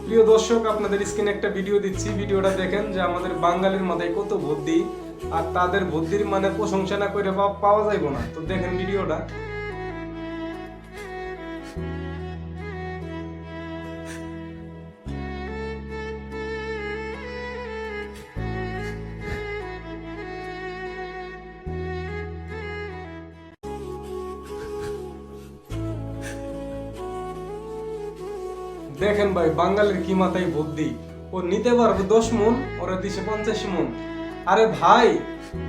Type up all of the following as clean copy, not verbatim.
প্রিয় দর্শক, আপনাদের স্ক্রিনে একটা ভিডিও দিচ্ছি। ভিডিওটা দেখেন যে আমাদের বাঙালির মাথায় কত বুদ্ধি, আর তাদের বুদ্ধির মানে প্রশংসা না করে পাওয়া যাইব না। তো দেখেন ভিডিওটা। দেখেন ভাই, বাঙালির কি মাথায় বুদ্ধি। ও নিতে পারবে 10 মণ, ওরা দিছে 50 মণ। আরে ভাই,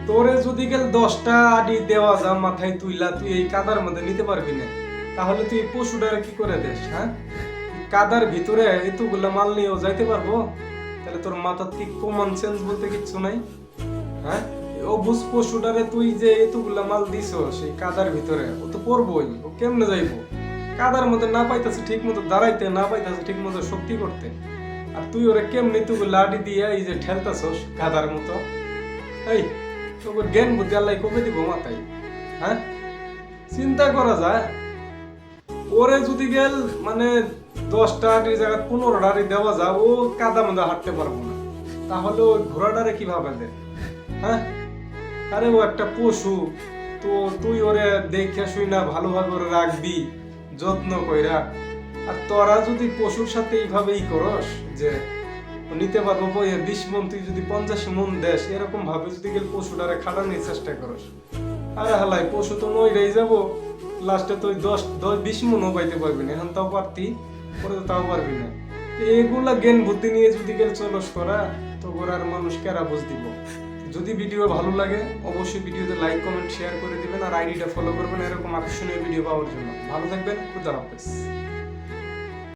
তোরে যদি গেল 10টা আডি দেওয়া যা মাথায় তুইলা, তুই এই কাদার মধ্যে নিতে পারবি না। তাহলে তুই পশুটারে কি করে দেস? হ্যাঁ, কাদার ভিতরে এতগুলা মাল নিয়েও যাইতে পারবো? তাহলে তোর মাথার কি কমন সেন্স বলতে কিচ্ছু নাই? হ্যাঁ, ও বুঝ পশুটারে তুই যে এতগুলা মাল দিছ সেই কাদার ভিতরে, ও তো পড়বই। ও কেমনে যাইবো? কাদার মধ্যে না পাইতাছে ঠিক মতো দাঁড়াইতে, না পাইতাছে ঠিক মতো শক্তি করতে। আর তুই ওরা কেমনি তুই লাঠি দিয়ে এই যে ঠেলতাছস কাদার মতো। এই তোর জ্ঞান বুদ্ধি আল্লাহ কবে দিব মাথায়? হ্যাঁ, চিন্তা করা যায়। ওরে যদি গেল মানে 10টা আটির জায়গায় 15টা আটি দেওয়া যায়, ও কাদা মধ্যে হাঁটতে পারবো না। তাহলে ওই ঘোড়াটারে কিভাবে দে? হ্যাঁ, আরে ও একটা পশু। তো তুই ওরে দেখে শুই না ভালোভাবে ওরে রাখবি, যত্ন কইরা। আর তোরা যদি পশুর সাথে এইভাবেই করস যে নিতে পারবো 20 মণ, তুই যদি 50 মণ দেশ, এরকম ভাবে যদি গেল পশুটারে খাটানোর চেষ্টা করস, আরে হালাই পশু তো মইরাই যাবো। লাস্টে তুই 20 মণও পাইতে পারবি না। এখন তাও পারতি, পরে তো তাও পারবি না। এগুলা জ্ঞান বুদ্ধি নিয়ে যদি গেল চলস করা, তো গোড়ার মানুষ কেরা বুঝ দিব। যদি ভিডিও ভালো লাগে অবশ্যই ভিডিওতে লাইক কমেন্ট শেয়ার করে দিবেন, আর আইডিটা ফলো করবেন এরকম আকর্ষণীয় ভিডিও পাওয়ার জন্য। ভালো থাকবেন, খুদা হাফেজ।